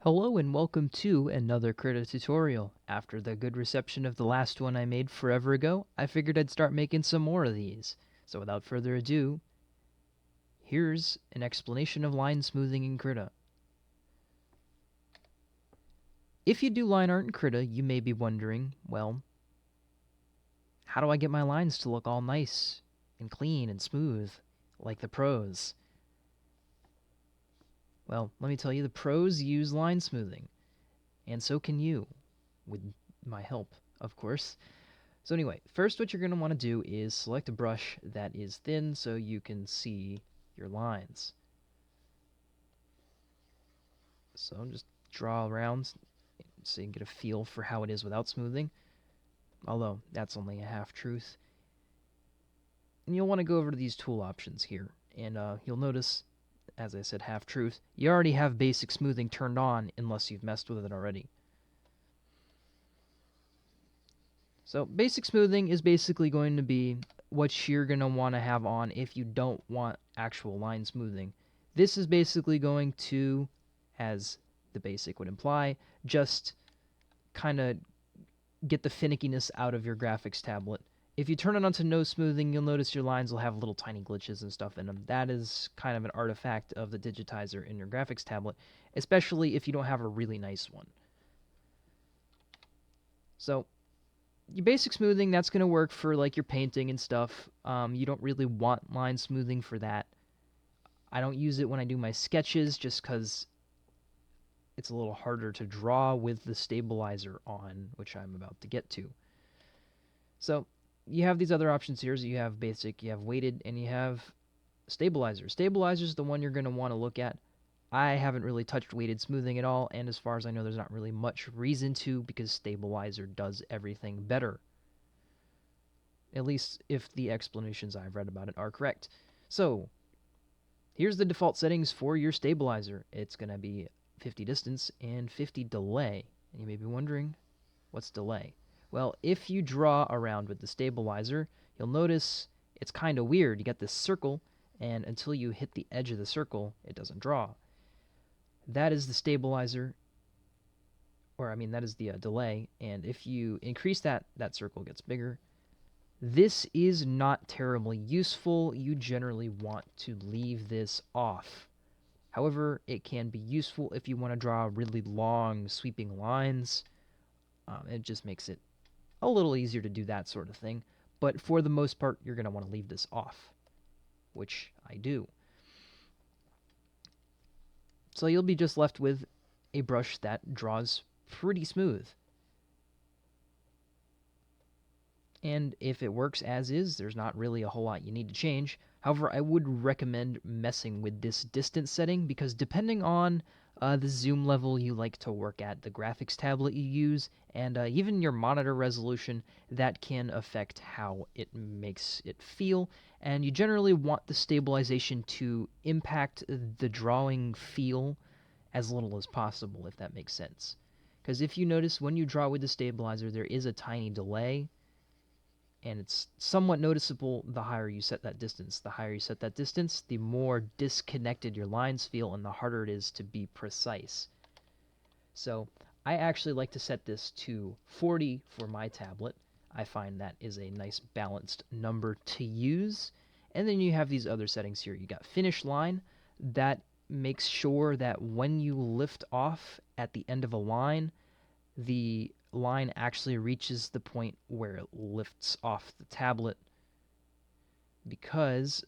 Hello and welcome to another Krita tutorial. After the good reception of the last one I made forever ago, I figured I'd start making some more of these. So without further ado, here's an explanation of line smoothing in Krita. If you do line art in Krita, you may be wondering, well, how do I get my lines to look all nice and clean and smooth, like the pros? Well, let me tell you, the pros use line smoothing, and so can you, with my help, of course. So anyway, first what you're going to want to do is select a brush that is thin so you can see your lines. So just draw around so you can get a feel for how it is without smoothing, although that's only a half-truth. And you'll want to go over to these tool options here, and you'll notice, as I said, half-truth, you already have basic smoothing turned on unless you've messed with it already. So basic smoothing is basically going to be what you're going to want to have on if you don't want actual line smoothing. This is basically going to, as the basic would imply, just kind of get the finickiness out of your graphics tablet. If you turn it on to no smoothing, you'll notice your lines will have little tiny glitches and stuff in them. That is kind of an artifact of the digitizer in your graphics tablet, especially if you don't have a really nice one. So your basic smoothing, that's going to work for like your painting and stuff. You don't really want line smoothing for that. I don't use it when I do my sketches just because it's a little harder to draw with the stabilizer on, which I'm about to get to. So you have these other options here. So you have basic, you have weighted, and you have stabilizer. Stabilizer is the one you're going to want to look at. I haven't really touched weighted smoothing at all, and as far as I know, there's not really much reason to because stabilizer does everything better. At least if the explanations I've read about it are correct. So here's the default settings for your stabilizer. It's going to be 50 distance and 50 delay. And you may be wondering, what's delay? Well, if you draw around with the stabilizer, you'll notice it's kind of weird. You got this circle, and until you hit the edge of the circle, it doesn't draw. That is the stabilizer, or I mean, that is the delay. And if you increase that, that circle gets bigger. This is not terribly useful. You generally want to leave this off. However, it can be useful if you want to draw really long, sweeping lines. It just makes it a little easier to do that sort of thing. But for the most part, you're going to want to leave this off, which I do. So you'll be just left with a brush that draws pretty smooth. And if it works as is, there's not really a whole lot you need to change. However, I would recommend messing with this distance setting because depending on the zoom level you like to work at, the graphics tablet you use, and even your monitor resolution, that can affect how it makes it feel. And you generally want the stabilization to impact the drawing feel as little as possible, if that makes sense. Because if you notice when you draw with the stabilizer, there is a tiny delay, and it's somewhat noticeable the higher you set that distance. The higher you set that distance, the more disconnected your lines feel and the harder it is to be precise. So I actually like to set this to 40 for my tablet. I find that is a nice balanced number to use. And then you have these other settings here. You got finish line. That makes sure that when you lift off at the end of a line, the line actually reaches the point where it lifts off the tablet, because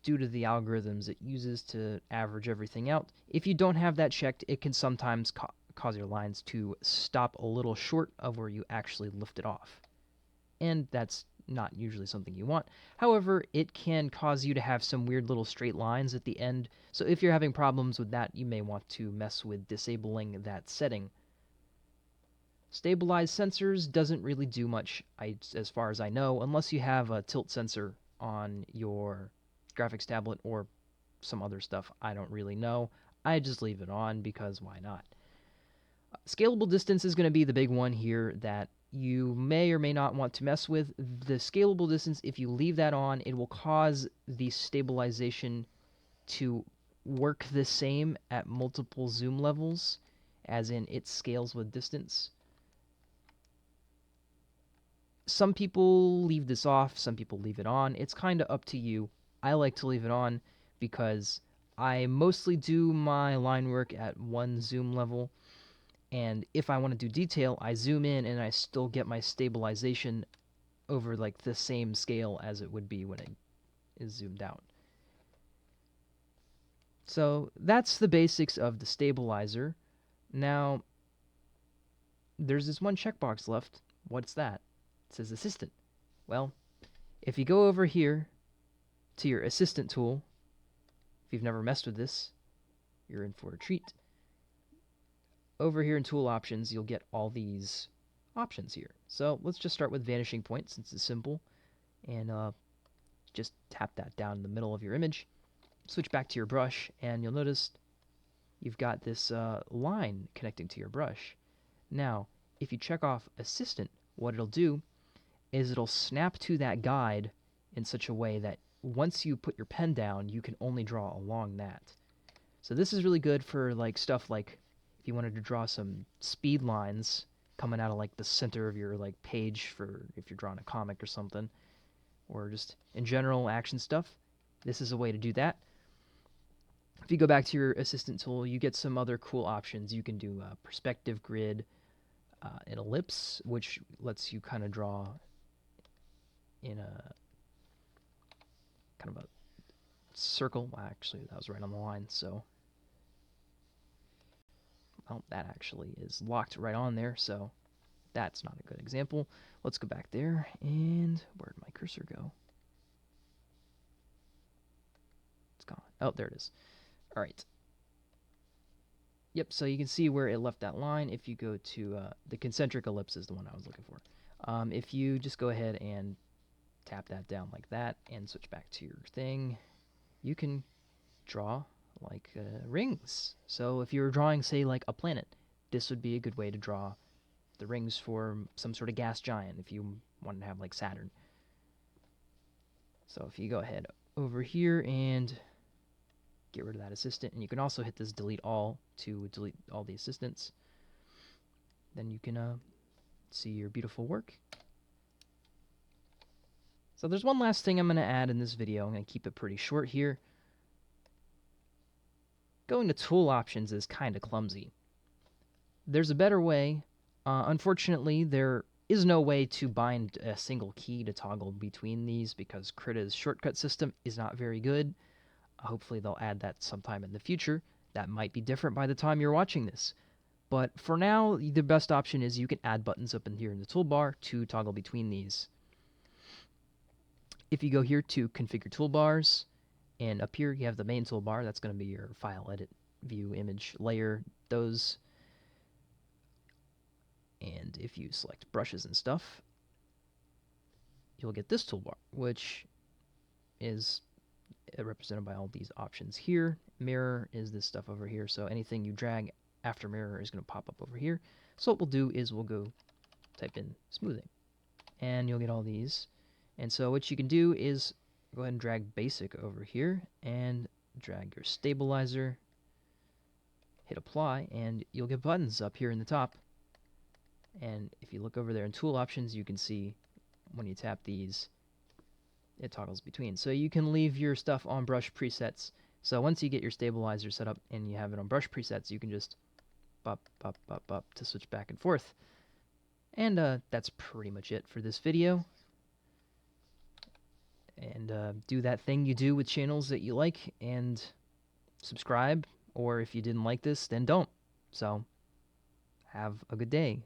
due to the algorithms it uses to average everything out, if you don't have that checked, it can sometimes cause your lines to stop a little short of where you actually lift it off. And that's not usually something you want. However, it can cause you to have some weird little straight lines at the end. So if you're having problems with that, you may want to mess with disabling that setting. Stabilized sensors doesn't really do much, as far as I know, unless you have a tilt sensor on your graphics tablet or some other stuff. I don't really know. I just leave it on because why not? Scalable distance is going to be the big one here that you may or may not want to mess with. The scalable distance, if you leave that on, it will cause the stabilization to work the same at multiple zoom levels, as in it scales with distance. Some people leave this off, some people leave it on. It's kind of up to you. I like to leave it on because I mostly do my line work at one zoom level, and if I want to do detail, I zoom in and I still get my stabilization over like the same scale as it would be when it is zoomed out. So that's the basics of the stabilizer. Now, there's this one checkbox left. What's that? It says assistant. Well, if you go over here to your assistant tool, if you've never messed with this, you're in for a treat. Over here in tool options, you'll get all these options here. So let's just start with Vanishing Point since it's simple, and just tap that down in the middle of your image. Switch back to your brush, and you'll notice you've got this line connecting to your brush. Now, if you check off Assistant, what it'll do is it'll snap to that guide in such a way that once you put your pen down, you can only draw along that. So this is really good for like stuff like if you wanted to draw some speed lines coming out of like the center of your like page for if you're drawing a comic or something, or just in general action stuff. This is a way to do that. If you go back to your assistant tool, you get some other cool options. You can do a perspective grid, an ellipse, which lets you kind of draw in a kind of a circle. Well, actually, that was right on the line, so well, that actually is locked right on there, so that's not a good example. Let's go back there, and where'd my cursor go? It's gone. Oh, there it is. All right. Yep, so you can see where it left that line. If you go to the concentric ellipse is the one I was looking for. If you just go ahead and tap that down like that and switch back to your thing, you can draw like rings. So if you were drawing, say, like a planet, this would be a good way to draw the rings for some sort of gas giant if you wanted to have like Saturn. So if you go ahead over here and get rid of that assistant, and you can also hit this delete all to delete all the assistants, then you can see your beautiful work. So there's one last thing I'm going to add in this video. I'm going to keep it pretty short here. Going to tool options is kind of clumsy. There's a better way. Unfortunately, there is no way to bind a single key to toggle between these because Krita's shortcut system is not very good. Hopefully they'll add that sometime in the future. That might be different by the time you're watching this. But for now, the best option is you can add buttons up in here in the toolbar to toggle between these. If you go here to Configure Toolbars, and up here you have the main toolbar, that's going to be your File, Edit, View, Image, Layer, those. And if you select brushes and stuff, you'll get this toolbar, which is represented by all these options here. Mirror is this stuff over here, so anything you drag after mirror is going to pop up over here. So what we'll do is we'll go type in smoothing, and you'll get all these. And so what you can do is go ahead and drag basic over here and drag your stabilizer, hit apply, and you'll get buttons up here in the top. And if you look over there in tool options, you can see when you tap these, it toggles between. So you can leave your stuff on brush presets. So once you get your stabilizer set up and you have it on brush presets, you can just bop, bop, bop, bop to switch back and forth. And that's pretty much it for this video. And do that thing you do with channels that you like and subscribe. Or if you didn't like this, then don't. So have a good day.